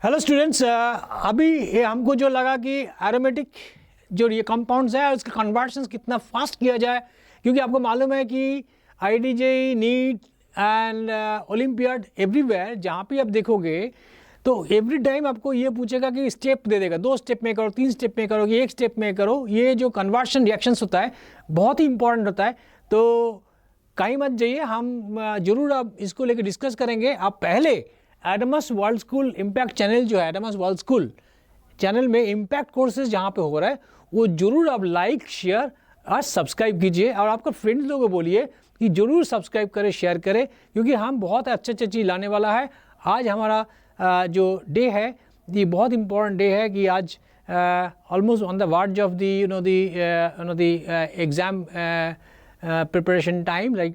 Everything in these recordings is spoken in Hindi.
हेलो स्टूडेंट्स, अभी ये हमको जो लगा कि एरोमेटिक जो ये कंपाउंड्स है उसके कन्वर्शंस कितना फास्ट किया जाए, क्योंकि आपको मालूम है कि आईडीजेई, नीट एंड ओलंपियाड एवरीवेयर जहाँ पे आप देखोगे तो एवरी टाइम आपको ये पूछेगा कि स्टेप दे देगा, 2 स्टेप में करो, 3 स्टेप में करो, 1 स्टेप में करो। ये जो कन्वर्शन रिएक्शंस होता है बहुत ही इंपॉर्टेंट होता है, तो कहीं मत जाइए, हम जरूर आप इसको लेकर डिस्कस करेंगे। आप पहले Adamas world school impact channel जो है, एडमस वर्ल्ड स्कूल चैनल में इम्पैक्ट कोर्सेज जहाँ पे हो रहा है वो जरूर आप लाइक, शेयर और सब्सक्राइब कीजिए, और आपको फ्रेंड्स लोगों को बोलिए कि जरूर सब्सक्राइब करें, शेयर करें, क्योंकि हम बहुत अच्छे अच्छे चीज़ लाने वाला है। आज हमारा जो डे है ये बहुत इंपॉर्टेंट डे है कि आज almost on the verge of the exam preparation time, like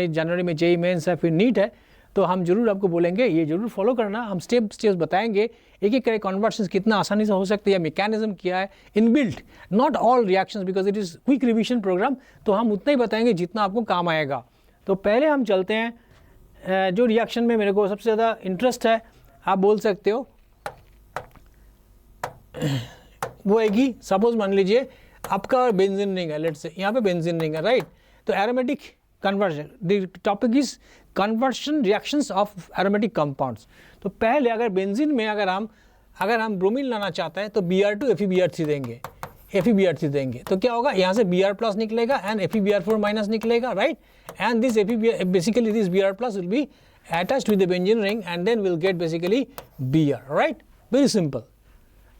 जनवरी में जेई मेंस है, फिर नीट है, तो हम जरूर आपको बोलेंगे ये जरूर फॉलो करना। हम स्टेप्स बताएंगे, एक एक करके कन्वर्शंस कितना आसानी से हो सकती है, मैकेनिज्म क्या है inbuilt, not all reactions because it is quick revision program, तो हम उतना ही बताएंगे जितना आपको काम आएगा। तो पहले हम चलते हैं जो रिएक्शन में मेरे को सबसे ज़्यादा इंटरेस्ट है, आप बोल सकते हो वो है कि सपोज मान लीजिए आपका बेंजीन रिंग है, लेट्स से यहाँ पे बेंजीन रिंग है, राइट। तो aromatic conversion, the topic is conversion reactions of aromatic compounds. तो पहले अगर बेंजीन में अगर हम ब्रोमीन लाना चाहते हैं तो Br2 FeBr3 देंगे, FeBr3 देंगे, तो क्या होगा, यहाँ से Br+ निकलेगा एंड FeBr4- निकलेगा, right. And this basically this Br+ will be attached with the benzene ring and then will get basically Br, right. Very simple.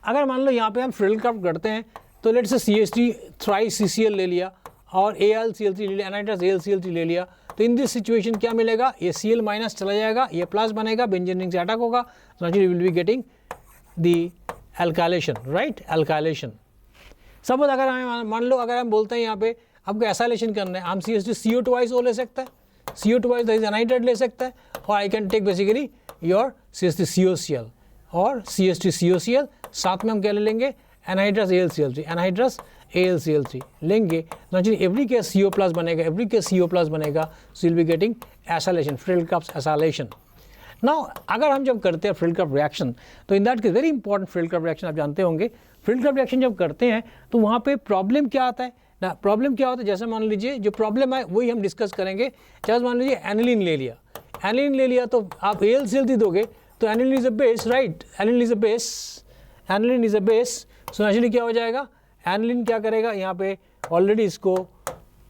अगर मान लो यहाँ पे हम फ्रिलक्रफ्ट करते हैं तो let's say CH3 thrice CCl ले लिया और AlCl3 ले लिया, एनाइड्रस AlCl3 ले लिया, तो इन दिस सिचुएशन क्या मिलेगा, ये Cl- चला जाएगा, ये प्लस बनेगा, बेंजीन रिंग से अटैक होगा, so naturally will be getting the alkylation, right, alkylation. Suppose अगर हम मान लो अगर हम बोलते हैं यहाँ पे आपको एसाइलेशन करना है, हम CH2 CO2 ले सकते हैं, CO2 एनाइड्रेट ले सकते हैं, और I can take basically your CH3 COCl और CH3 COCl, साथ में हम क्या ले लेंगे, एनाइड्रस AlCl3, एनाइड्रस AlCl3 लेंगे, नेचुरली एवरी केस CO+ बनेगा, एवरी केस CO+ बनेगा, so will be getting acylation, Friedel Crafts acylation. Now अगर हम जब करते हैं फ्रिलक्रफ्ट रिएक्शन, तो in that case very important Friedel Crafts reaction आप जानते होंगे, फ्रिलक्रफ्ट रिएक्शन जब करते हैं तो वहाँ पे प्रॉब्लम क्या आता है ना, प्रॉब्लम क्या होता है, जैसे मान लीजिए जो प्रॉब्लम है वही हम डिस्कस करेंगे। जैसे मान लीजिए एनिलीन ले लिया, एनिलीन ले लिया तो आप AlCl3 दोगे, तो aniline is a base, right, aniline is a base, aniline is a base, so naturally क्या हो जाएगा, एनिलीन क्या करेगा, यहाँ पे ऑलरेडी इसको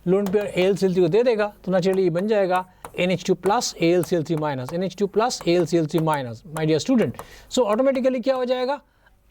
लोन पेयर AlCl3 को दे देगा, तो नेचुरली ये बन जाएगा NH2+ AlCl3-, NH2+ AlCl3-, my dear student. So automatically क्या हो जाएगा,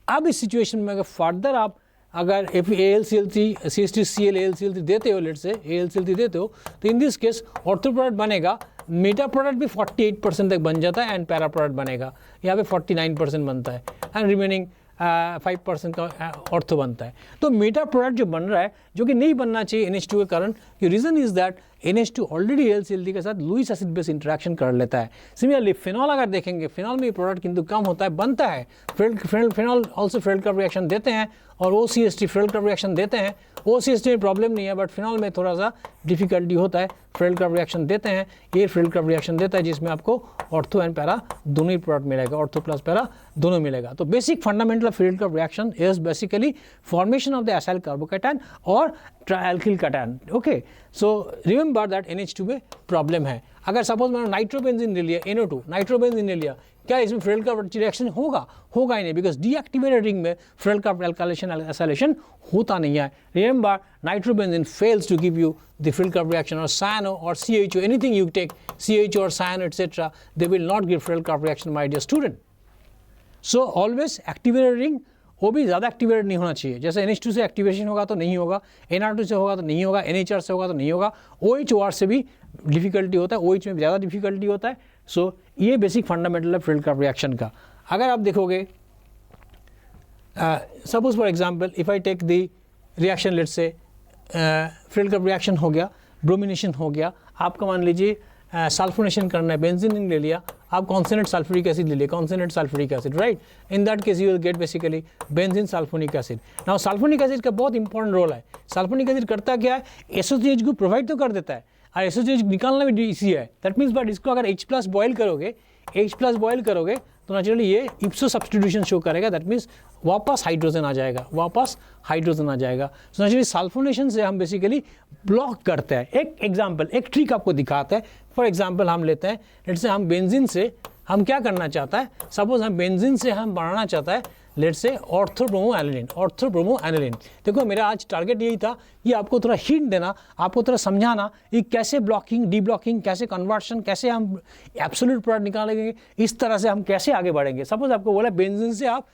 अब इस सिचुएशन में अगर फर्दर आप अगर AlCl3 CH3Cl AlCl3 देते हो, लेट से AlCl3 देते हो, तो इन दिस केस ऑर्थो प्रोडक्ट बनेगा, मेटा प्रोडक्ट भी 48% तक बन जाता है एंड पैरा प्रोडक्ट बनेगा, यहाँ पे 49% बनता है एंड रिमेनिंग 5% का ऑर्थो बनता है। तो मेटा प्रोडक्ट जो बन रहा है, जो कि नहीं बनना चाहिए NH2 के कारण, कि reason is that NH2 already AlCl3 के साथ लुईस एसिड बेस इंटरेक्शन कर लेता है। सिमिलरली फिनॉल अगर देखेंगे, फिनॉल में प्रोडक्ट किंतु कम होता है, बनता है, फिनॉल ऑल्सो फ्रिलक्रफ्ट रिएक्शन देते हैं और OCH3 फ्रिलक्रफ्ट रिएक्शन देते हैं। OCH3 में प्रॉब्लम नहीं है, बट फिनॉल में थोड़ा सा डिफिकल्टी होता है, फ्रिलक्रफ्ट रिएक्शन देते हैं, ये फ्रिलक्रफ्ट रिएक्शन देता है जिसमें आपको ऑर्थो एंड पैरा दोनों ही प्रोडक्ट मिलेगा, ऑर्थो प्लस पैरा दोनों मिलेगा। तो basic fundamental of Friedel Crafts reaction is basically formation of the acyl carbocation और trialkyl cation. Okay, so remember that NH2 में प्रॉब्लम है। अगर सपोज मैंने नाइट्रोबेंजीन ले लिया, NO2 नाइट्रोबेंजीन ले लिया, क्या इसमें फ्रिलक्रफ्ट रिएक्शन होगा ही नहीं, बिकॉज डीएक्टिवेटेड रिंग में फ्रिलक्रफ्ट एल्काइलेशन एसाइलेशन होता नहीं है। Remember nitrobenzene fails to give you the Friedel reaction, or cyano or CHO, anything you take, CHO or cyano etc., they will not give Friedel reaction, my dear student. So always activated ring वो भी ज़्यादा एक्टिवेटेड नहीं होना चाहिए, जैसे NH2 से एक्टिवेशन होगा तो नहीं होगा, NR2 से होगा तो नहीं होगा, NHR से होगा तो नहीं होगा, OH-OR से भी डिफिकल्टी होता है, OH में ज़्यादा डिफिकल्टी होता है। सो ये बेसिक फंडामेंटल है फ्रिडल रिएक्शन का। अगर आप देखोगे suppose for example if I take the reaction, let's say Friedel reaction हो गया, ब्रोमिनेशन हो गया, आपका मान लीजिए सल्फोनेशन करना है, बेंजीन रिंग ले लिया, आप कॉन्सोनेंट सल्फ्यूरिक एसिड ले लिया, consonant sulphuric acid, right. In that case you will get basically benzene sulphonic acid. Now sulphonic acid का बहुत इंपॉर्टेंट रोल है। सल्फोनिक एसिड करता क्या है, एसोसिएज को प्रोवाइड तो कर देता है और एसोसिएज निकालना भी इजी है, दैट मीन्स बट इसको अगर H+ बॉयल करोगे, H+ बॉयल करोगे तो नेचुरली ये इप्सो सब्स्टिट्यूशन शो करेगा, दैट मीन्स वापस हाइड्रोजन आ जाएगा, वापस हाइड्रोजन आ जाएगा। सो नेचुरली सल्फोनेशन से हम बेसिकली ब्लॉक करते हैं। एक एग्जांपल, एक ट्रिक आपको दिखाता है। फॉर एग्जांपल हम लेते हैं, लेट्स से हम बेंजीन से हम क्या करना चाहता है, सपोज हम बेंजीन से हम बनाना चाहता है लेट्स से ऑर्थोब्रोमो एनिलीन, ऑर्थोब्रोमो एनिलीन। देखो मेरा आज टारगेट यही था कि आपको थोड़ा हिंट देना, आपको थोड़ा समझाना कि कैसे ब्लॉकिंग, डी ब्लॉकिंग, कैसे कन्वर्शन, कैसे हम एब्सोल्यूट प्रोडक्ट निकालेंगे, इस तरह से हम कैसे आगे बढ़ेंगे। सपोज आपको बोला बेंजीन से आप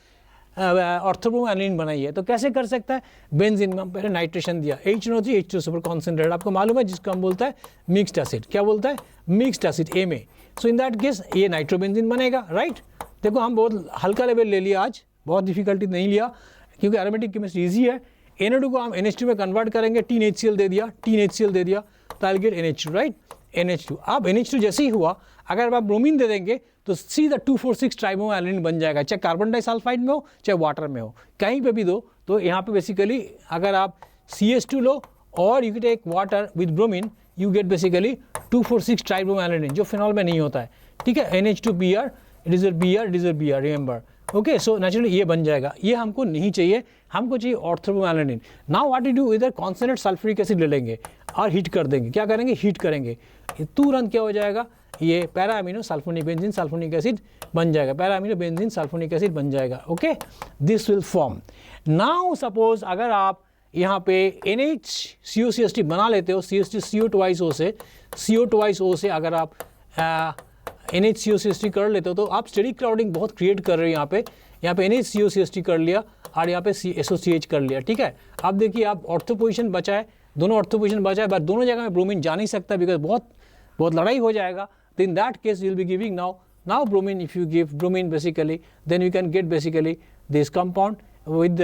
ऑर्थोब्रोमो एनिलीन बनाइए, तो कैसे कर सकता है। बेंजीन में हम पहले नाइट्रेशन दिया, HNO3 H2 सुपर कॉन्सेंट्रेट, आपको मालूम है जिसको हम बोलता है मिक्स्ड एसिड। क्या बोलता है, mixed acid Ma। So in that case ये नाइट्रोबेंजीन बनेगा, राइट। देखो हम बहुत हल्का लेवल ले लिया आज, बहुत डिफिकल्टी नहीं लिया, क्योंकि एरोमेटिक केमिस्ट्री ईजी है। NO2 को हम NH2 में कन्वर्ट करेंगे, 3 HCl दे दिया, 3 HCl दे दिया, तो I will get NH2, right, NH2। अब NH2 जैसे ही हुआ, अगर आप ब्रोमीन दे देंगे तो सीधा 2,4,6 ट्राइब्रोमो एनिलीन बन जाएगा, चाहे कार्बन डाइसल्फाइड में हो चाहे वाटर में हो, कहीं पे भी दो। तो यहाँ पे बेसिकली अगर आप CH2 लो और you take water with bromine, you get basically 2,4,6 tribromo aniline, जो फिनॉल में नहीं होता है, ठीक है। NH2Br, it is a Br, remember, okay. So naturally ये बन जाएगा, ये हमको नहीं चाहिए, हमको चाहिए orthobromo aniline. Now what you do, इधर कॉन्सनट्रेट सल्फ्यूरिक एसिड ले लेंगे और हीट कर देंगे। क्या करेंगे, हीट करेंगे, ये तुरंत क्या हो जाएगा, ये para amino sulphonic benzene sulphonic acid बन जाएगा, para amino benzene sulphonic acid बन जाएगा, okay. This will form. Now suppose अगर आप यहाँ पे NHCOCH3 बना लेते हो, CO2O से, CO2O से अगर आप NHCOCH3 कर लेते हो, तो आप स्टेरिक क्राउडिंग बहुत क्रिएट कर रहे हो। यहाँ पे NHCOCH3 कर लिया और यहाँ पे SOCH कर लिया, ठीक है। अब देखिए आप ऑर्थो पोजिशन बचा है, दोनों ऑर्थो पोजिशन बचा है, बट दोनों जगह में ब्रोमीन जा नहीं सकता, बिकॉज बहुत लड़ाई हो जाएगा। तो in that case you will be giving now bromine, if you give bromine basically, then you can get basically this compound with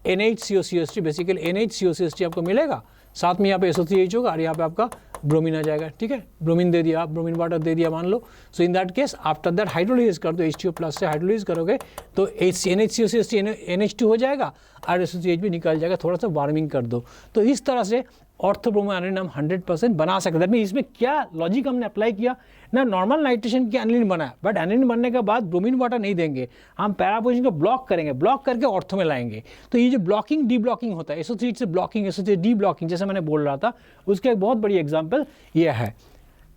NHCOCH3, basically NHCOCH3 आपको मिलेगा, साथ में यहाँ पे SO3H होगा और यहाँ पे आपका ब्रोमीन आ जाएगा, ठीक है। ब्रोमीन दे दिया, आप ब्रोमीन वाटर दे दिया मान लो। So in that case after that hydrolyse कर दो, H2O+ से हाइड्रोलाइज करोगे तो NHCOCH3 NH2 हो जाएगा और SOCH भी निकल जाएगा, थोड़ा सा वार्मिंग कर दो। तो इस तरह से ऑर्थोब्रोमो एनिलीन हम 100% बना सकते हैं। इसमें क्या लॉजिक हमने अप्लाई किया ना, नॉर्मल नाइट्रेशन की एनिलीन बनाया, बट एनिलीन बनने के बाद ब्रोमीन वाटर नहीं देंगे, हम पैरा पोजीशन को ब्लॉक करेंगे, ब्लॉक करके ऑर्थो में लाएंगे। तो ये जो ब्लॉकिंग डी ब्लॉकिंग होता है, SO3 से ब्लॉकिंग, SO3 डी ब्लॉकिंग, जैसे मैंने बोल रहा था, उसका एक बहुत बड़ी एग्जाम्पल ये है।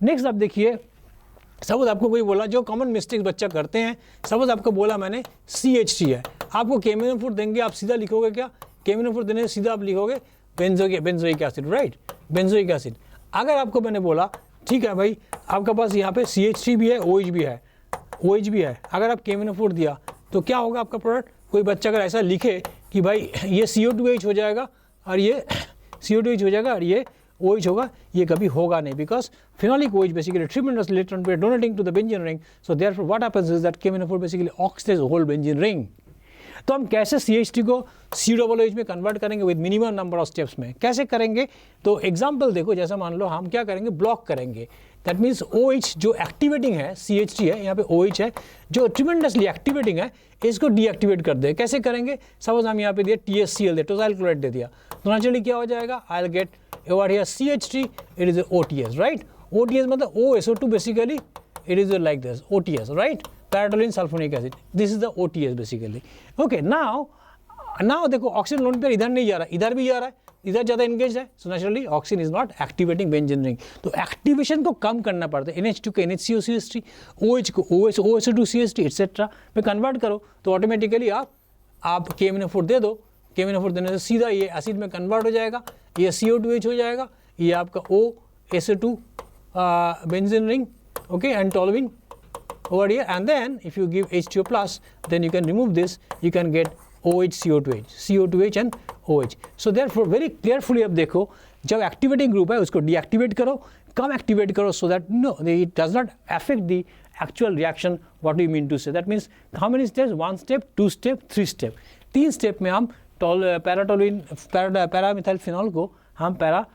नेक्स्ट आप देखिए, सपोज आपको कोई बोला, जो कॉमन मिस्टेक्स बच्चा करते हैं, सपोज आपको बोला मैंने CH3 है, आपको केमिनोफोर देंगे, आप सीधा लिखोगे क्या, केमिनोफोर देने से सीधा आप लिखोगे benzoic acid, right, benzoic acid. अगर आपको मैंने बोला ठीक है भाई, आपके पास यहाँ पे CH3 भी है, OH भी है, अगर आप केमिनोफोर दिया तो क्या होगा आपका प्रोडक्ट। कोई बच्चा अगर ऐसा लिखे कि भाई ये CO2H हो जाएगा और ये CO2H हो जाएगा और ये OH होगा, ये कभी होगा नहीं, because phenolic OH basically tremendous electron pair donating to the benzene ring, so therefore what happens is that KMnO4 basically oxidates the whole benzene ring। तो हम कैसे CH3 को COOH में कन्वर्ट करेंगे with minimum number of steps में, कैसे करेंगे। तो एग्जांपल देखो, जैसा मान लो हम क्या करेंगे, ब्लॉक करेंगे, दैट मीन्स OH जो एक्टिवेटिंग है, CH3 है, यहाँ पे OH है जो ट्रिमेंडसली एक्टिवेटिंग है, इसको डीएक्टिवेट कर दे। कैसे करेंगे, सपोज हम यहाँ पे दिए TSCl दे, टोसाइल क्लोराइड दे दिया, तो नेचुरली क्या हो जाएगा, I will get over here CH3, it is OTS, right. OTS मतलब OSO2 basically, it is like this OTS, right, paratoluene sulfonic acid, this is the OTS basically, okay। now देखो ऑक्सीजन लोन पेयर इधर नहीं जा रहा, इधर भी जा रहा है, इधर ज़्यादा एंगेज है, so naturally oxygen is not activating benzene ring. तो एक्टिवेशन को कम करना पड़ता है, NH2 को NHCOCH3, OH को OSO2CH3 एक्सेट्रा में कन्वर्ट करो, तो ऑटोमेटिकली आप KMnO4 दे दो, KMnO4 देने से सीधा ये एसिड में कन्वर्ट हो जाएगा, ये CO2H हो जाएगा, ये आपका OSO2 benzene ring, okay, and toluene over here, and then if you give H2O+, then you can remove this, you can get OH CO2H and OH। so therefore very carefully अब देखो, जब एक्टिवेटिंग ग्रुप है उसको डीएक्टिवेट करो, कम एक्टिवेट करो, so that no, it does not affect the actual reaction what you mean to say। that means how many steps, 1 step, 2 step, 3 step, 3 step में हम पैराटोलिन पैरामिथाइल फिनॉल को हम पैरा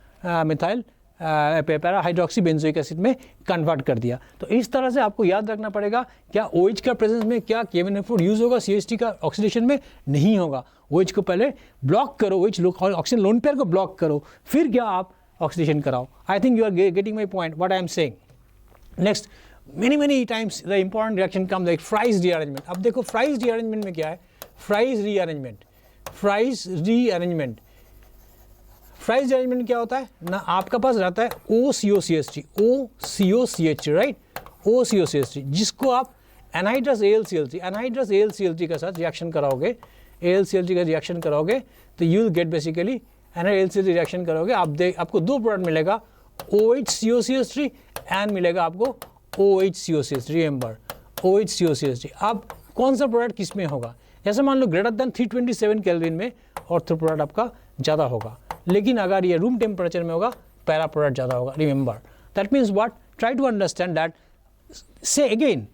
हाइड्रोक्सी बेंजोइक एसिड में कन्वर्ट कर दिया। तो इस तरह से आपको याद रखना पड़ेगा, क्या OH का प्रेजेंस में क्या KMnO4 यूज़ होगा, CH3 का ऑक्सीडेशन में नहीं होगा। OH को पहले ब्लॉक करो, OH ऑक्सीजन लोन पेयर को ब्लॉक करो, फिर क्या आप ऑक्सीडेशन कराओ। I think you are getting my point what I am saying. Next many times the important reaction comes like Fries rearrangement. अब देखो Fries rearrangement में क्या है, Fries rearrangement क्या होता है ना, आपका पास रहता है OCOCH3 राइट, OCOCH3 जिसको आप एनहाइड्रस AlCl3 के साथ रिएक्शन कराओगे, AlCl3 का रिएक्शन कराओगे तो you will get basically anhydrous AlCl3 reaction करोगे, आपको दो प्रोडक्ट मिलेगा, OHCOCH3 एंड मिलेगा आपको OHCOCH3, रिमेंबर OHCOCH3। अब कौन सा प्रोडक्ट किस में होगा, जैसे मान लो ग्रेटर देन 327 केल्विन में ऑर्थो प्रोडक्ट आपका ज़्यादा होगा, लेकिन अगर ये रूम टेम्परेचर में होगा पैरा प्रोडक्ट ज़्यादा होगा, remember that means what, try to understand that. Say again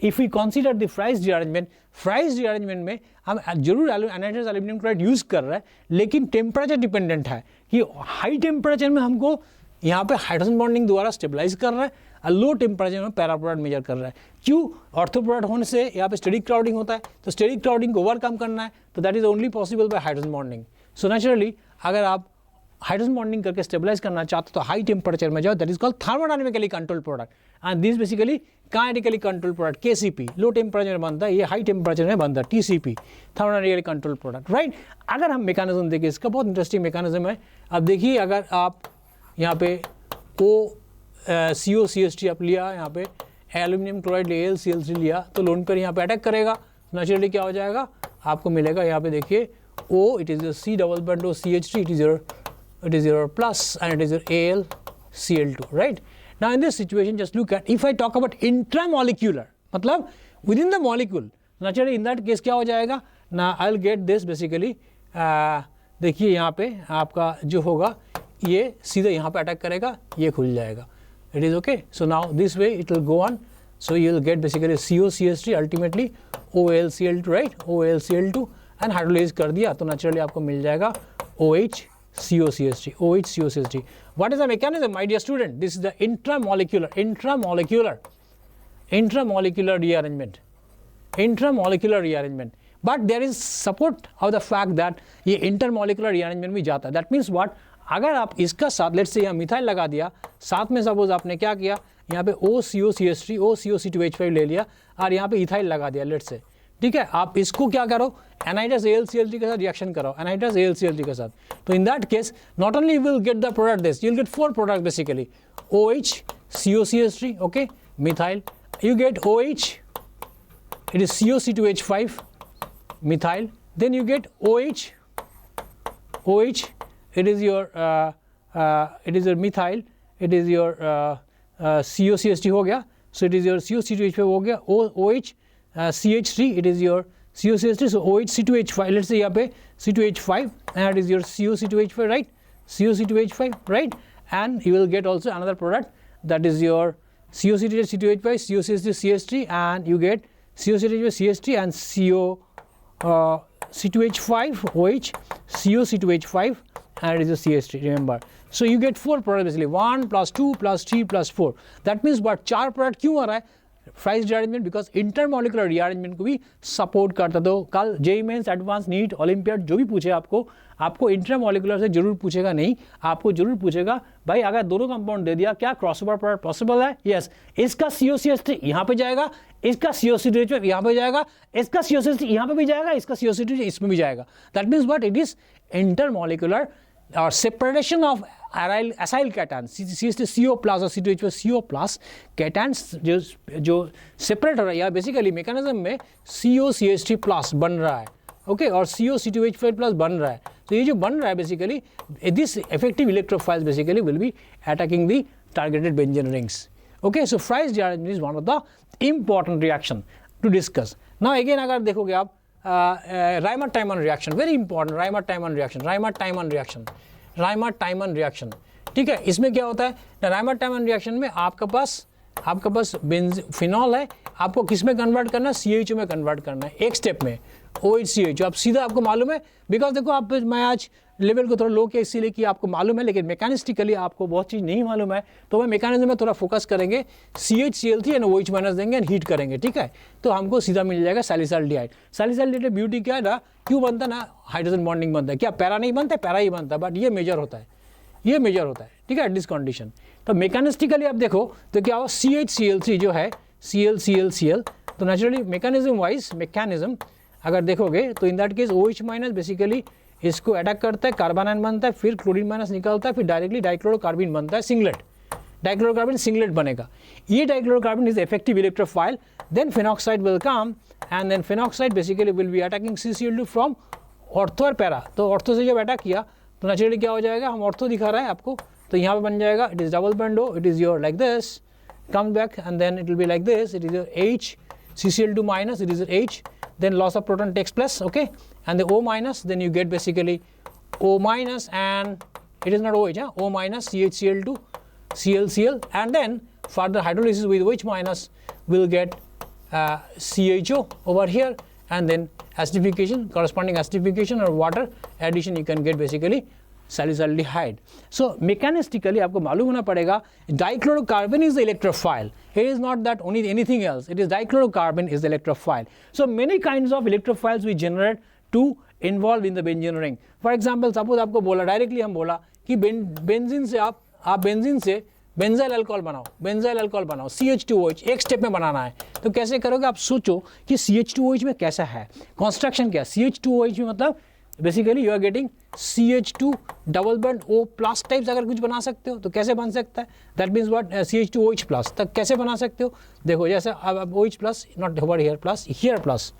if we consider the Fries rearrangement में हम जरूर एनहाइड्रस एल्यूमिनियम क्लोराइड यूज़ कर रहे हैं, लेकिन टेम्परेचर डिपेंडेंट है कि हाई टेम्परेचर में हमको यहाँ पे हाइड्रोजन बॉन्डिंग द्वारा स्टेबलाइज कर रहा है और लो टेम्परेचर में पैरा प्रोडक्ट मेजर कर रहा है। क्यों, ऑर्थो प्रोडक्ट होने से यहाँ पे स्टेरिक क्राउडिंग होता है, तो स्टेरिक क्राउडिंग को ओवरकम करना है, तो that is only possible by hydrogen bonding. So naturally अगर आप हाइड्रोजन बॉन्डिंग करके स्टेबलाइज करना चाहते हो तो हाई टेम्परेचर में जाओ, that is called thermodynamically control product and this basically kinetically control product KCP, low temperature में बनता है, ये हाई टेम्परेचर में बनता है TCP, thermodynamically control product right. अगर हम मैकेनिज्म देखिए, इसका बहुत इंटरेस्टिंग मैकेनिज्म है। अब देखिए अगर आप यहाँ पे COCH3 आप लिया, यहाँ पे एल्यूमिनियम क्लोराइड AlCl3 लिया, तो लोन पर यहाँ पे अटैक करेगा, नेचुरली क्या हो जाएगा, आपको मिलेगा यहाँ पे देखिए O, it is your C double bond O CH3, it is your plus and it is your AlCl2, right? Now in this situation just look at, if I talk about intramolecular, मतलब within the molecule, naturally in that case क्या हो जाएगा ना, I'll get this basically, देखिए यहाँ पे आपका जो होगा ये सीधा यहाँ पे अटैक करेगा, ये खुल जाएगा, it is okay. So now this way it will go on, so you will get basically COCH3 ultimately OAlCl2, right, OAlCl2 and hydrolyse कर दिया तो नेचुरली आपको मिल जाएगा OHCOCH3. What is the mechanism, my dear student? This is the intramolecular rearrangement. But there is support of the fact that ये intermolecular rearrangement भी जाता है. That means what? अगर आप इसका साथ लेट्स से यहाँ मिथाइल लगा दिया, साथ में सपोज आपने क्या किया, यहाँ पे OCOCH3 OCO2H5 ले लिया और यहाँ पे इथाइल लगा दिया लेट्स से, ठीक है, आप इसको क्या करो, एनहाइड्रस AlCl3 के साथ रिएक्शन कराओ, एनहाइड्रस AlCl3 के साथ, तो in that case not only you will get the product this, you will gate 4 product basically, OHCOCH3, okay, methyl, you get OH, it is COC2H5, methyl, then you get OH, it is your methyl, it is your COCH3 हो गया, so it is your COC2H5 हो गया, OH CH3, it is your COCH3, so OHC2H5, let's say यहाँ पे C2H5 and it is your COC2H5, right, COC2H5, right, and you will get also another product that is your COC2H5, COCH3CH3, and you get COCH3CH3 and C2H5 OH, COC2H5 and it is a CH3, remember. So you get 4 products basically, 1 plus 2 plus 3 plus 4. That means what, 4 product क्यों आ रहा है, Fries rearrangement, because intermolecular rearrangement को भी सपोर्ट करता। तो कल JEE Mains, advanced, NEET, olympiad जो भी पूछे आपको इंटरमोलिकुलर से जरूर पूछेगा नहीं, आपको जरूर पूछेगा भाई अगर दोनों कंपाउंड दे दिया क्या क्रॉसओवर प्रोडक्ट पॉसिबल है, यस, इसका COCH3 यहाँ पे जाएगा, इसका COC2 यहाँ पे जाएगा, इसका COCH3 यहाँ पे भी जाएगा, इसका COC2 इसमें भी जाएगा। That means what, it is intermolecular और separation of acyl cation, CO plus और C2H5 CO प्लस कैटान्स जो सेपरेट हो रहा है, या बेसिकली मैकेनिज्म में COCH3 प्लस बन रहा है, ओके, और COC2H5 प्लस बन रहा है। तो ये जो बन रहा है basically, this effective electrophiles basically will be attacking the targeted benzene rings, okay. So Fries rearrangement is one of the important reaction to discuss. Now again अगर देखोगे आप Reimer Tiemann reaction, very important, Reimer Tiemann reaction, ठीक है। इसमें क्या होता है, राइमर-टाइमन रिएक्शन में आपके पास फिनॉल है, आपको किस में कन्वर्ट करना है, CHO में कन्वर्ट करना है, एक स्टेप में OHCH। आप सीधा आपको मालूम है, बिकॉज देखो आप, मैं आज लेवल को थोड़ा लो किया इसीलिए कि आपको मालूम है, लेकिन मैकेनिस्टिकली आपको बहुत चीज़ नहीं मालूम है, तो मैं मैकेनिज्म में थोड़ा फोकस करेंगे, CHCl3 एंड OH माइनस देंगे एंड हीट करेंगे, ठीक है, तो हमको सीधा मिल जाएगा सैलिसाइल्डिहाइड। सैलिसाइल्डिहाइड ब्यूटी क्या है ना, क्यों बनता है ना, हाइड्रोजन बॉन्डिंग बनता है, क्या पैरा नहीं बनता है, पैरा ही बनता है, बट ये मेजर होता है, ठीक है, एट दिस कंडीशन। तो मैकेनिस्टिकली आप देखो तो क्या हो, CHCl3 जो है, Cl तो नेचुरली मैकेनिज्म अगर देखोगे तो in that case OH minus basically इसको अटैक करता है, कार्बोनाइन बनता है, फिर क्लोरीन माइनस निकलता है, फिर डायरेक्टली डाइक्लोरोकार्बन बनता है, सिंगलेट, डाइक्लोरोकार्बन सिंगलेट बनेगा। ये dichlorocarbene is effective electrophile, then phenoxide will come and then phenoxide basically will be attacking CCl2 from ortho और पैरा। तो ऑर्थो से जब अटैक किया तो नेचुरली क्या हो जाएगा, हम ऑर्थो दिखा रहा है आपको, तो यहाँ पे बन जाएगा it is double bond, it is your like this, come back and then it will be like this, it is your H, CCl2 minus, it is your H, then loss of proton takes place, okay, and the O minus, then you get basically O minus, and it is not OH, O minus, CHCl2, ClCl, and then further hydrolysis with OH minus will get CHO over here, and then acidification, corresponding acidification or water addition, you can get basically salicylaldehyde. So mechanistically आपको मालूम होना पड़ेगा dichlorocarbon is the electrophile. It is not that only anything else. It is dichlorocarbon is the electrophile. So many kinds of electrophiles we generate to involve in the benzene ring. For example, suppose आपको बोला डायरेक्टली हम बोला कि बेंजीन से आप बेंजीन से बेंजाइल अल्कोहल बनाओ, CH2OH एक स्टेप में बनाना है, तो कैसे करोगे? आप सोचो कि CH2OH में कैसा है, कॉन्स्ट्रक्शन क्या है। CH2OH में मतलब basically you are getting CH2 double bond O plus types अगर कुछ बना सकते हो तो कैसे बन सकता है, that means what, CH2OH plus तक कैसे बना सकते हो। देखो जैसे अब OH plus, not over here plus, here plus,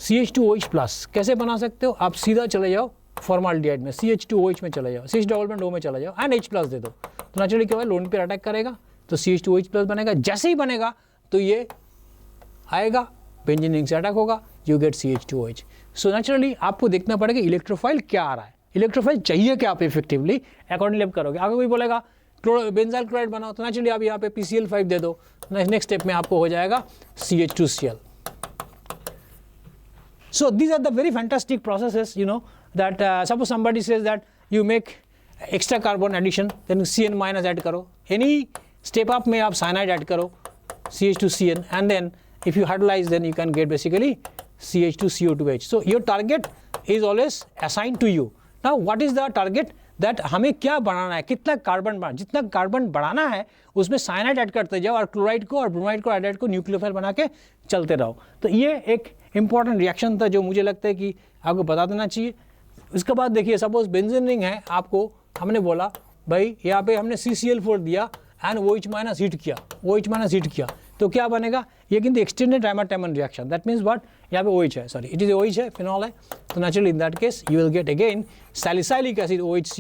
CH2OH plus कैसे बना सकते हो, आप सीधा चले जाओ फॉर्माल्डिहाइड में, CH2OH में चले जाओ, CH डबल बॉन्ड O में चले जाओ एंड H प्लस दे दो, तो नेचुरली क्या होगा, लोन पे अटैक करेगा तो CH2OH प्लस बनेगा। जैसे ही बनेगा तो ये आएगा, बेंजीन रिंग से अटैक होगा, you get CH2OH। So naturally आपको देखना पड़ेगा इलेक्ट्रोफाइल क्या आ रहा है, इलेक्ट्रोफाइल चाहिए क्या आप इफेक्टिवली, अकॉर्डिंगली आप करोगे। अगर कोई बोलेगा बेंजाइल क्लोराइड बनाओ तो नेचुरली आप यहाँ पे PCl5 दे दो, नेक्स्ट स्टेप में आपको हो जाएगा CH2Cl। So these are the very fantastic processes, you know, that suppose somebody says that you make extra carbon addition, then CN minus add करो, any step up में आप cyanide add करो, CH2CN, and then if you hydrolyze then you can get basically CH2CO2H. So your target is always assigned to you. Now what is the target? That हमें क्या बढ़ाना है, कितना कार्बन बढ़ाना, जितना कार्बन बढ़ाना है उसमें साइनाइड ऐड करते जाओ और क्लोराइड को और ब्रोमाइड को एड को न्यूक्लियोफाइल बना के चलते रहो। तो ये एक इंपॉर्टेंट रिएक्शन था जो मुझे लगता है कि आपको बता देना चाहिए। इसके बाद देखिए सपोज बेंजीन रिंग है, आपको हमने बोला भाई यहाँ पे हमने CCl4 दिया एंड OH माइनस हीट किया, तो क्या बनेगा, ये किंतु extended Reimer Tiemann reaction, that means what, यहाँ पे OH है, सॉरी इट इज OH है, फिनॉल है, तो naturally in that case you will get again salicylic acid OH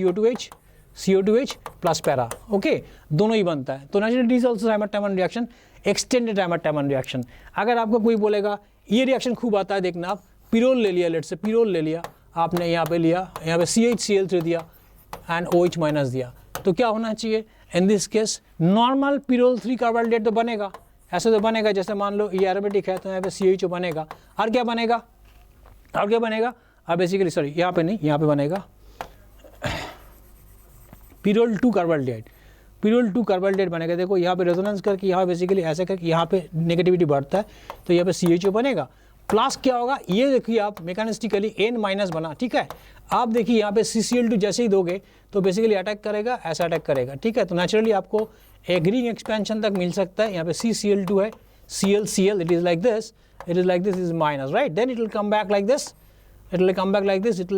CO2H plus para, okay, दोनों ही बनता है। तो naturally it is also Reimer Tiemann reaction, extended Reimer Tiemann reaction. अगर आपको कोई बोलेगा ये रिएक्शन खूब आता है, देखना आप पिरोल ले लिया, लेट से पिरोल ले लिया आपने, यहाँ पे लिया, यहाँ पे CHCl3 दिया एंड OH माइनस दिया, तो क्या होना चाहिए इन this case, normal pyrrole 3 carbohydrate तो बनेगा, ऐसे तो बनेगा, जैसे मान लो ये एरोमेटिक है तो यहाँ पे CHO बनेगा, और क्या बनेगा, अब बेसिकली सॉरी यहाँ पे नहीं, यहाँ पे बनेगा पिरोल 2 कार्बोहाइड्रेट बनेगा। देखो यहाँ पे रेजोनेंस करके यहाँ बेसिकली ऐसे करके यहाँ पे नेगेटिविटी बढ़ता है तो यहाँ पे CHO बनेगा, प्लस क्या होगा, ये देखिए आप मैकेनिस्टिकली N माइनस बना, ठीक है। आप देखिए यहाँ पे CCl2 जैसे ही दोगे तो बेसिकली अटैक करेगा, ऐसा अटैक करेगा, ठीक है। तो नेचुरली आपको एक रिंग एक्सपेंशन तक मिल सकता है। यहाँ पे CCl2 है, Cl, it is like this, is minus, right? Then it will come back like this, it will come back like this, it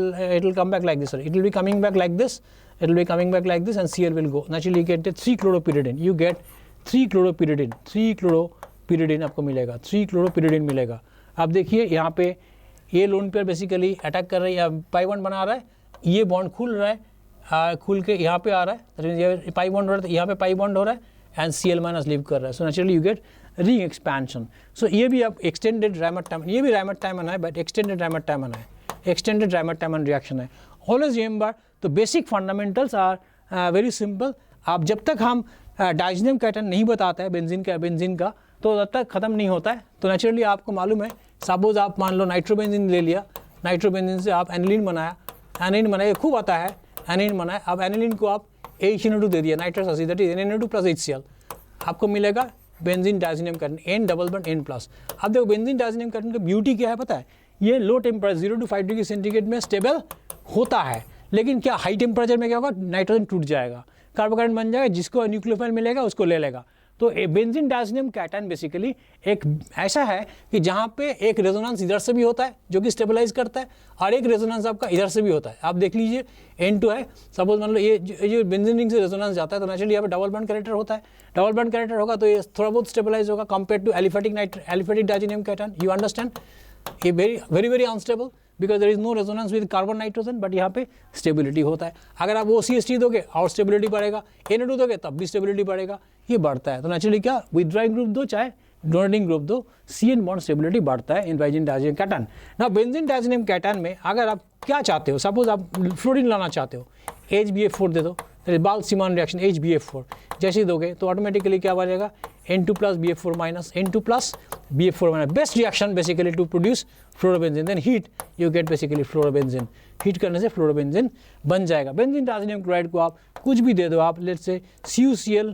will come back like this, sorry, it will be coming back like this, it will be coming back like this, and Cl will go. Naturally you get 3-chloropyridine, you get 3-chloropyridine आपको मिलेगा, 3-chloropyridine मिलेगा। आप देखिए यहाँ पे ये लोन पेयर बेसिकली अटैक कर रही है, पाई बॉन्ड बना रहा है, ये बॉन्ड खुल रहा है, खुल के यहाँ पे आ रहा है, ये पाई बॉन्ड हो रहा है, यहाँ पे पाई बॉन्ड हो रहा है एंड Cl माइनस लीव कर रहा है, so naturally you get ring expansion. So ये भी आप एक्सटेंडेड राइमर-टैमन, ये भी राइमर-टैमन है बट एक्सटेंडेड राइमर-टैमन है, एक्सटेंडेड राइमर-टैमन रिएक्शन है। ऑलवेज रिमेंबर तो basic fundamentals are very simple. आप जब तक हम डायज़ोनियम कैटन नहीं बताते हैं बेंजीन का तो तब तक ख़त्म नहीं होता है। तो नेचुरली आपको मालूम है, सपोज आप मान लो नाइट्रोबेंजीन ले लिया, नाइट्रोबेंजीन से आप एनिलीन बनाया, खूब आता है एनिलीन बनाया, अब एनिलीन को आप HNO2 दे दिया, nitrous acid that is NaNO2 plus HCl, आपको मिलेगा benzene diazonium cation, N double bond N plus. अब देखो बेंजीन डायज़ोनियम कैटन की ब्यूटी क्या है पता है, ये low temperature 0 to 5 degree centigrade में स्टेबल होता है, लेकिन क्या हाई टेम्परेचर में क्या होगा, नाइट्रोजन टूट जाएगा, कार्बोकार्बन बन जाएगा, जिसको न्यूक्लियोफाइल मिलेगा उसको ले लेगा, तो बेंजीन डायज़ोनियम कैटायन बेसिकली एक ऐसा है कि जहाँ पे एक रेजोनेंस इधर से भी होता है जो कि स्टेबलाइज करता है, और एक रेजोनेंस आपका इधर से भी होता है। आप देख लीजिए N2 है, सपोज मान लो ये जो बेंजीन रिंग से रेजोनेंस जाता है तो नेचुरली यहाँ पे डबल बॉन्ड कैरेक्टर होता है। डबल बॉन्ड कैरेक्टर होगा तो ये थोड़ा बहुत स्टेबलाइज होगा compare to aliphatic diazonium cation. You understand, ये very unstable because there is no resonance with carbon nitrogen, but यहाँ पे स्टेबिलिटी होता है। अगर आप OCH3 दोगे और स्टेबिलिटी बढ़ेगा, Na2 दोगे तब भी स्टेबिलिटी बढ़ेगा, ये बढ़ता है। तो नेचुरली क्या विथड्रॉइंग ग्रुप दो चाहे डोनेटिंग ग्रुप दो, CN बॉन्ड स्टेबिलिटी बढ़ता है इन बेंजीन डायज़ोनियम कैटायन। ना बेंजीन डायज़ोनियम कैटायन में अगर आप क्या चाहते हो, सपोज आप फ्लोरीन लाना चाहते हो, HBF4 दे दो, बाल्क-सीमान रिएक्शन HBF4 जैसे ही दोगे तो ऑटोमेटिकली क्या बनेगा N2 plus BF4 minus N2 plus BF4 minus best reaction basically to produce fluorobenzene, then heat you get basically fluorobenzene, heat करने से फ्लोरोबेंजीन बन जाएगा। बेंजीन डायज़ोनियम क्लोराइड को आप कुछ भी दे दो, आप लेट्स से CuCl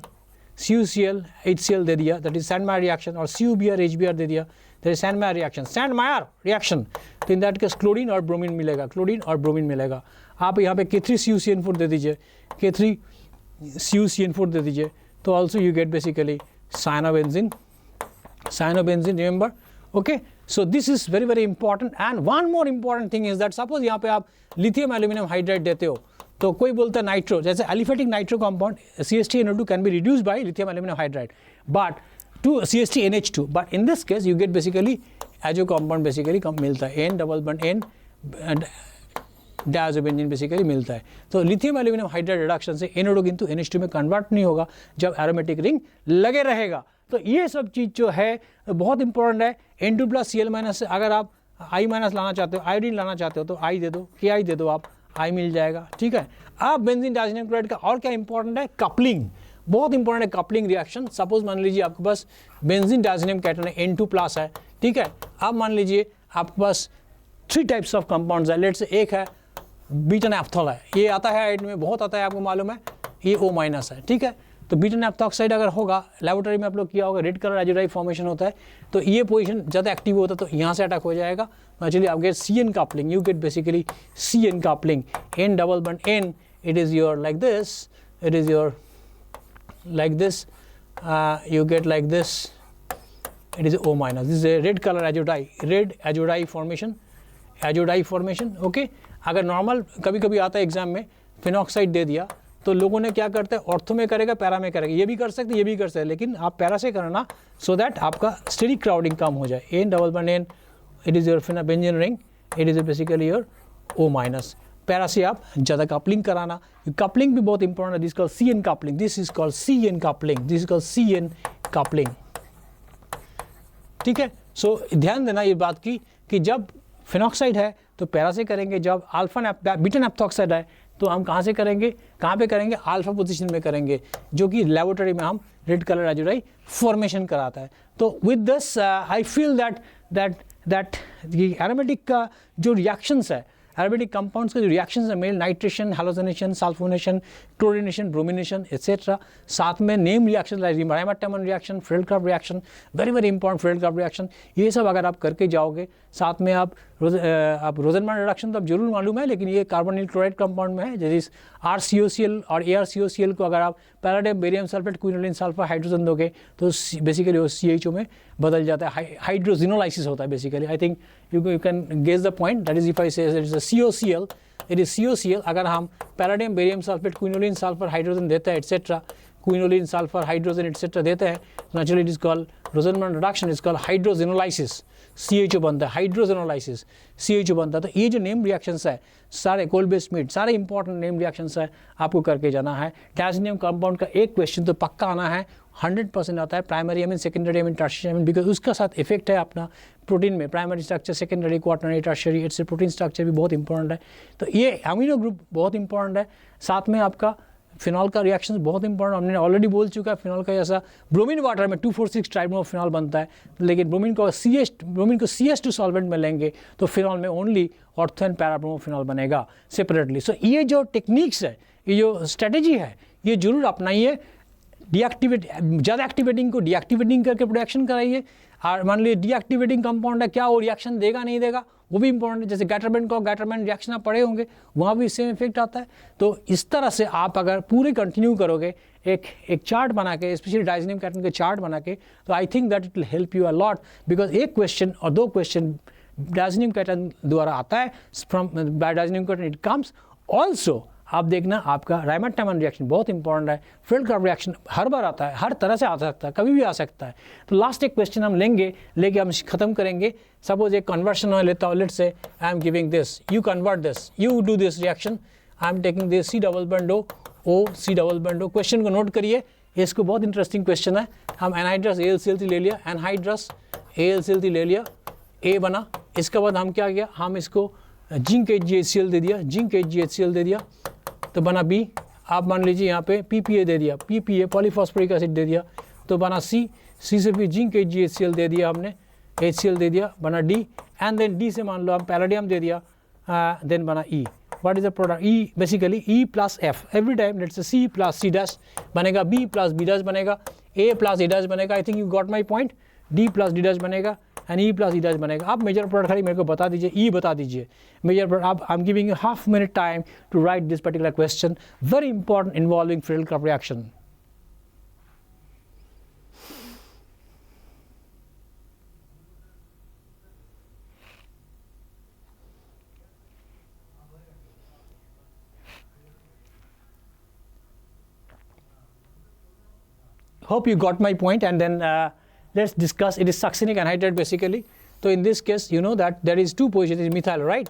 HCl दे दिया, दैट इज सैंडमायर रिएक्शन, और CuBr HBr दे दिया, दैट इज सैंडमायर रिएक्शन, सैंडमायर रिएक्शन। तो इन दैट केस क्लोरीन और ब्रोमीन मिलेगा, क्लोरीन और ब्रोमीन मिलेगा। आप यहाँ पे K3CuCN4 दे दीजिए, K3CuCN4 दे दीजिए, तो also you get basically cyanobenzene, remember, okay? So this is very important, and one more important thing is that suppose यहाँ पे आप लिथियम एल्यूमिनियम हाइड्राइड देते हो तो कोई बोलता है नाइट्रो, जैसे aliphatic nitro compound CH3NO2 can be reduced by lithium aluminium hydride but to CH3NH2, but in this case you get basically azo compound basically कम मिलता है, N double bond N diazobenzene basically मिलता है। तो लिथियम एल्यूमिनियम हाइड्राइड रिडक्शन से NO2 किंतु NH2 में कन्वर्ट नहीं होगा जब एरोमेटिक रिंग लगे रहेगा। तो ये सब चीज़ जो है बहुत इंपॉर्टेंट है। N2 प्लस Cl माइनस से अगर आप I माइनस लाना चाहते हो, आयोडीन लाना चाहते हो तो I दे दो, KI दे दो, आप I मिल जाएगा, ठीक है। अब बेंजीन डायज़ोनियम क्लोराइड का और क्या इंपॉर्टेंट है, कपलिंग, बहुत इंपॉर्टेंट है कपलिंग रिएक्शन। सपोज मान लीजिए आपके पास बेंजीन डायज़ोनियम कैटायन है, N2 प्लस है, ठीक है। अब मान लीजिए आपके पास 3 टाइप्स ऑफ कंपाउंड्स है, लेट्स से एक है बीटा नैप्थोल है, ये आता है आयोडीन में, बहुत आता है, आपको मालूम है, ये O माइनस है, ठीक है। तो बीटा नैप्थोक्साइड अगर होगा, लेबोरेटरी में आप लोग किया होगा, रेड कलर एजोडाई फॉर्मेशन होता है, तो ये पोजीशन ज़्यादा एक्टिव होता है तो यहाँ से अटैक हो जाएगा। एक्चुअली आप get CN coupling, you get basically CN coupling, N double bond N, it is your like this, it is your like this, you get like this, it is O minus, this is a red color azodai, red azodai formation, okay। अगर नॉर्मल कभी कभी आता है एग्जाम में फिनॉक्साइड दे दिया तो लोगों ने क्या करते हैं, ऑर्थो में करेगा, पैरा में करेगा, ये भी कर सकते, ये भी कर सकते, लेकिन आप पैरा से करना सो दैट आपका स्टेरिक क्राउडिंग कम हो जाए। N double bond N, it is your benzene ring, it is basically your O minus. Para से आप ज़्यादा कपलिंग कराना, कपलिंग भी बहुत इंपॉर्टेंट है, this called CN coupling, this is called CN coupling, this is called CN coupling, ठीक है। सो ध्यान देना ये बात की कि जब फिनॉक्साइड है तो पैरा से करेंगे, जब बीटा नैप्थोक्साइड है तो हम कहाँ से करेंगे, कहाँ पे करेंगे, अल्फा पोजीशन में करेंगे, जो कि लेबोरेटरी में हम रेड कलर एजोडाई फॉर्मेशन कराता है। तो with this I feel that aromatic का जो रिएक्शंस है, एरोमेटिक कंपाउंड्स के जो रिएक्शंस है, मेल nitration, halogenation, sulphonation, chlorination, bromination etcetera, साथ में name reaction like Reimer Tiemann reaction, Friedel Crafts reaction, very important Friedel Crafts reaction, ये सब अगर आप करके जाओगे, साथ में आप रोजनमान रिडक्शन तो आप जरूर मालूम है, लेकिन ये कार्बोनिल क्लोराइड कंपाउंड में है, जैसे RCOCl और ArCOCl को अगर आप paradigm barium sulphate quinoline sulphur hydrogen दोगे तो बेसिकली वो CHO में बदल जाता है, हाइड्रोजिनोलाइसिस होता है basically. I think you can guess the point, that is if I say it is COCl, it is COCl। अगर हम palladium barium sulphate quinoline sulphur hydrogen देते हैं etcetera, quinoline sulphur hydrogen etcetera देते हैं, naturally it is called Rosenmund reduction, is called hydrogenolysis, CHO बनता है, हाइड्रोजिनोलाइसिस CHO बनता है। तो ये जो नेम रिएक्शंस है सारे कोल बेस्ड मीट, सारे इंपॉर्टेंट नेम रिएक्शंस है, आपको करके जाना है। डायज़ोनियम कंपाउंड का एक क्वेश्चन तो पक्का आना है, 100% आता है, primary amine, secondary amine, tertiary amine, because उसका साथ इफेक्ट है अपना प्रोटीन में, primary structure, secondary, quaternary, tertiary, इससे प्रोटीन स्ट्रक्चर भी बहुत इंपॉर्टेंट है। तो ये अमीनो ग्रुप बहुत इंपॉर्टेंट है, साथ में आपका फिनॉल का रिएक्शन बहुत इंपॉर्टेंट, हमने ऑलरेडी बोल चुका है। फिनॉल का जैसा ब्रोमीन वाटर में 2,4,6 ट्राइब्रोमो फिनॉल बनता है, लेकिन ब्रोमीन को CS2 सॉल्वेंट में लेंगे तो फिनॉल में ओनली ऑर्थो एंड पैराब्रोमो फिनॉल बनेगा सेपरेटली। सो ये जो टेक्निक्स है, ये जो स्ट्रेटेजी है, ये जरूर अपनाइए। डीएक्टिवेट, ज़्यादा एक्टिवेटिंग को डीएक्टिवेटिंग करके प्रोडक्शन कराइए। और मान लीजिए डीएक्टिवेटिंग कंपाउंड है, क्या वो रिएक्शन देगा नहीं देगा वो भी इंपॉर्टेंट है। जैसे गैटरमैन को गैटरमैन रिएक्शन आप पढ़े होंगे, वहाँ भी सेम इफेक्ट आता है। तो इस तरह से आप अगर पूरे कंटिन्यू करोगे एक चार्ट बना के, स्पेशली डायज़ोनियम कैटन के चार्ट बना के, तो I think that it will help you a lot, because एक क्वेश्चन और दो क्वेश्चन डायज़ोनियम कैटन द्वारा आता है, from by diazonium cation it comes also. आप देखना आपका रायमंड-टाइमन रिएक्शन बहुत इंपॉर्टेंट है, फ्रेडल रिएक्शन हर बार आता है, हर तरह से आ सकता है, कभी भी आ सकता है। तो लास्ट एक क्वेश्चन हम लेके हम ख़त्म करेंगे। सपोज एक कन्वर्शन मैं लेता हूँ, let's say I am giving this, you convert this, you do this reaction, I am taking this C double bond O C double bond O. Question को नोट करिए, इसको बहुत इंटरेस्टिंग क्वेश्चन है। हम एनहाइड्रस AlCl3 ले लिया, एनहाइड्रस AlCl3 ले लिया, ए बना। इसके बाद हम क्या किया, हम इसको जिंक HgHCl दे दिया, जिंक HgHCl दे दिया तो बना बी। आप मान लीजिए यहाँ पे PPA दे दिया, PPA पॉलीफॉस्फोरिक एसिड दे दिया तो बना सी, सी से भी जिंक HgHCl दे दिया हमने, HCl दे दिया, बना डी। एंड देन डी से मान लो हम पैलेडियम दे दिया, देन बना E. What is the product? E basically E plus F, every time let's say C plus C dash बनेगा, बी प्लस बी डैश बनेगा, ए प्लस ए डैश बनेगा। I think you got my point. D plus D dash बनेगा and E plus E dash बनेगा। आप मेजर प्रोडक्ट खाली मेरे को बता दीजिए, ई बता दीजिए मेजर प्रोडक्ट। आप I am giving you half minute time to write this particular question, very important involving Friedel reaction. Hope you got my point, and then let's discuss. It is succinic anhydride basically. So in this case, you know that there is two positions in methyl, right?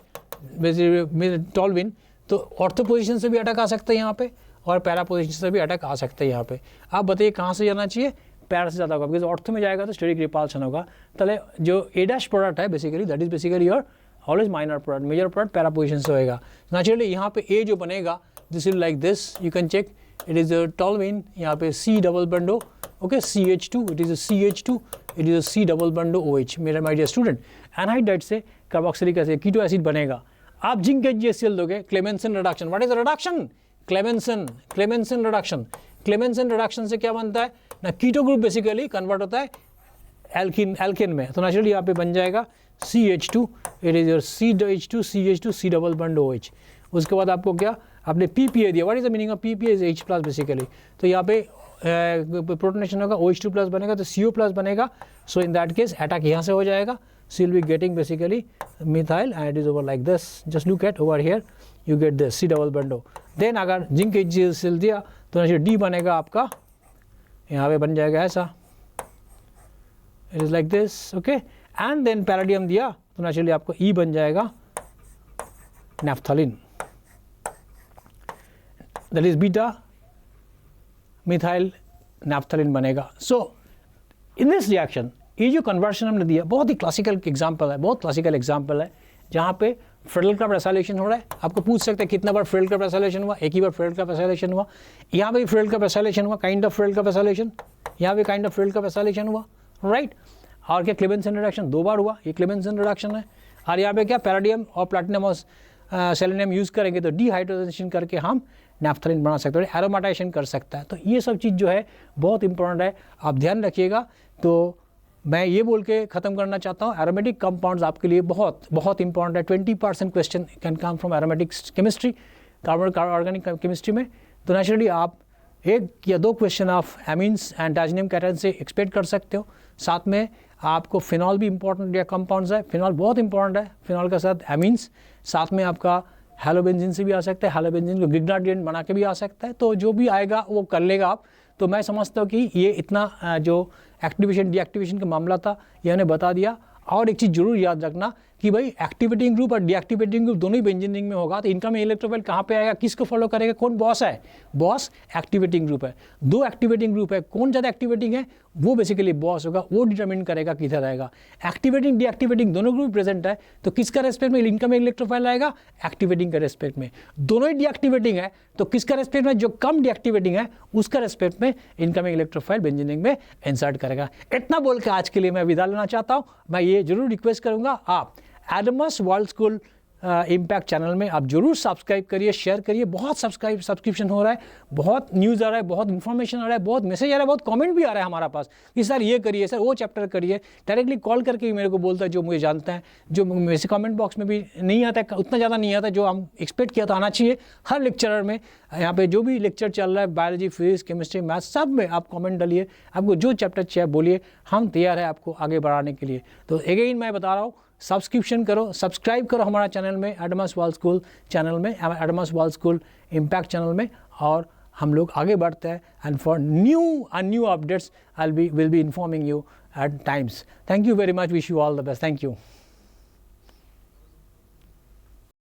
Toluene. तो ऑर्थो पोजीशन से भी अटैक आ सकता है यहाँ पे, और पैरा पोजीशन से भी अटैक आ सकता है यहाँ पे। आप बताइए कहाँ से जाना चाहिए? पैरा से ज़्यादा होगा, बिकॉज ऑर्थो में जाएगा तो स्टेरिक रिपल्शन होगा। तले जो ए डैश प्रोडक्ट है basically, that is basically your always minor product, major product para position से होएगा। नेचुरली यहाँ पे ए जो बनेगा, this is like this, you can check, it is a toluene, यहाँ पे C double bond O, okay, CH2, it is a CH2, it is a C double bond OH। मेरा my dear student, एनहाइड्राइड से कार्बोक्सिलिक एसिड कीटो एसिड बनेगा। आप जिंक HgHCl दोगे, Clemmensen reduction. What is reduction? Clemmensen reduction. Clemmensen reduction से क्या बनता है ना, कीटो ग्रुप बेसिकली कन्वर्ट होता है एल्केन में। तो नेचुरली यहाँ पे बन जाएगा CH2, it is your CH2 CH2 C double bond OH। उसके बाद आपको क्या, आपने PPA दिया। What is the meaning of PPA? Is H plus basically. तो यहाँ पे प्रोटोनेशन होगा, OH2 प्लस बनेगा तो CO प्लस बनेगा। सो इन दैट केस अटैक यहाँ से हो जाएगा, so you'll be getting basically methyl and it is over like this. Just look at over here, you get this C double bond O। then अगर जिंक HgHCl दिया तो D बनेगा आपका, यहाँ पे बन जाएगा ऐसा, it is like this, okay। and then palladium दिया तो नेचुरली आपको E बन जाएगा naphthalene, that is beta methyl naphthalene बनेगा। सो इन दिस रिएक्शन ये जो कन्वर्शन हमने दिया बहुत ही क्लासिकल एग्जांपल है, बहुत क्लासिकल एग्जांपल है जहाँ पे फ्रेडल का एसाइलेशन हो रहा है। आपको पूछ सकते हैं कितना बार फ्रेडल का एसाइलेशन हुआ? एक ही बार फ्रेडल का एसाइलेशन हुआ। यहाँ पे फ्रेडल का एसाइलेशन हुआ, काइंड ऑफ फ्रेडल का एसाइलेशन, यहाँ पे काइंड ऑफ फ्रेडल का एसाइलेशन हुआ, राइट। और क्या क्लेमेंसन रिडक्शन 2 बार हुआ, ये क्लेमेंसन रिडक्शन है। और यहाँ पे क्या पैलेडियम और प्लैटिनम और सेलेनियम यूज़ करेंगे तो डिहाइड्रोजनेशन करके हम नैफ्थलीन बना सकते हैं, एरोमेटाइजेशन कर सकता है। तो ये सब चीज़ जो है बहुत इंपॉर्टेंट है, आप ध्यान रखिएगा। तो मैं ये बोल के ख़त्म करना चाहता हूँ, एरोमेटिक कंपाउंड्स आपके लिए बहुत बहुत इंपॉर्टेंट है। 20% question can come from aromatic chemistry, organic chemistry में। तो नेचुरली आप 1 या 2 question of amines and diazonium cation से एक्सपेक्ट कर सकते हो। साथ में आपको फिनॉल भी इंपॉर्टेंट या कंपाउंड्स है, फिनॉल बहुत इंपॉर्टेंट है, फिनॉल के साथ एमीन्स, साथ में आपका हेलोबेंजीन से भी आ सकता है, हेलोबेंजीन को गिग्नाडिएंट बना के भी आ सकता है। तो जो भी आएगा वो कर लेगा आप। तो मैं समझता हूँ कि ये इतना जो एक्टिवेशन डीएक्टिवेशन का मामला था ये हमने बता दिया। और एक चीज़ जरूर याद रखना कि भाई एक्टिवेटिंग ग्रुप और डीएक्टिवेटिंग ग्रुप दोनों ही बेंजीनिंग में होगा। तो इनकमिंग इलेक्ट्रोफाइल कहाँ पे आएगा, किसको फॉलो करेगा, कौन बॉस है? बॉस एक्टिवेटिंग ग्रुप है। 2 एक्टिवेटिंग ग्रुप है, कौन ज़्यादा एक्टिवेटिंग है वो बेसिकली बॉस होगा, वो डिटरमिन करेगा किधर आएगा। एक्टिवेटिंग डीएक्टिवेटिंग दोनों ग्रुप प्रेजेंट है तो किसका रेस्पेक्ट में इनकमिंग इलेक्ट्रोफाइल आएगा? एक्टिवेटिंग का रेस्पेक्ट में। दोनों ही डीएक्टिवेटिंग है तो किसका रेस्पेक्ट में? जो कम डीएक्टिवेटिंग है उसका रेस्पेक्ट में इनकमिंग इलेक्ट्रोफाइल बेंजीनिंग में इंसर्ट करेगा। इतना बोल के आज के लिए मैं विदा लेना चाहता हूँ। मैं ये जरूर रिक्वेस्ट करूँगा, आप Adamas world school impact channel में आप जरूर सब्सक्राइब करिए, शेयर करिए। बहुत सब्सक्रिप्शन हो रहा है, बहुत न्यूज़ आ रहा है, बहुत इन्फॉर्मेशन आ रहा है, बहुत मैसेज आ रहा है, बहुत कमेंट भी आ रहा है हमारा पास कि सर ये करिए, सर वो चैप्टर करिए। डायरेक्टली कॉल करके भी मेरे को बोलता है जो मुझे जानता है, जो वैसे कमेंट बॉक्स में भी नहीं आता है, उतना ज़्यादा नहीं आता जो हम एक्सपेक्ट किया था आना चाहिए। हर लेक्चरर में यहाँ पे जो भी लेक्चर चल रहा है, बायोलॉजी, फिजिक्स, केमिस्ट्री, मैथ, सब में आप कमेंट डालिए, आपको जो चैप्टर चाहिए बोलिए, हम तैयार है आपको आगे बढ़ाने के लिए। तो अगेन मैं बता रहा हूँ, सब्सक्रिप्शन करो, सब्सक्राइब करो हमारा चैनल में, एडमास वर्ल्ड स्कूल चैनल में, Adamas world school impact channel में, और हम लोग आगे बढ़ते हैं। And for new updates will be informing you at times. Thank you very much, wish you all the best, thank you.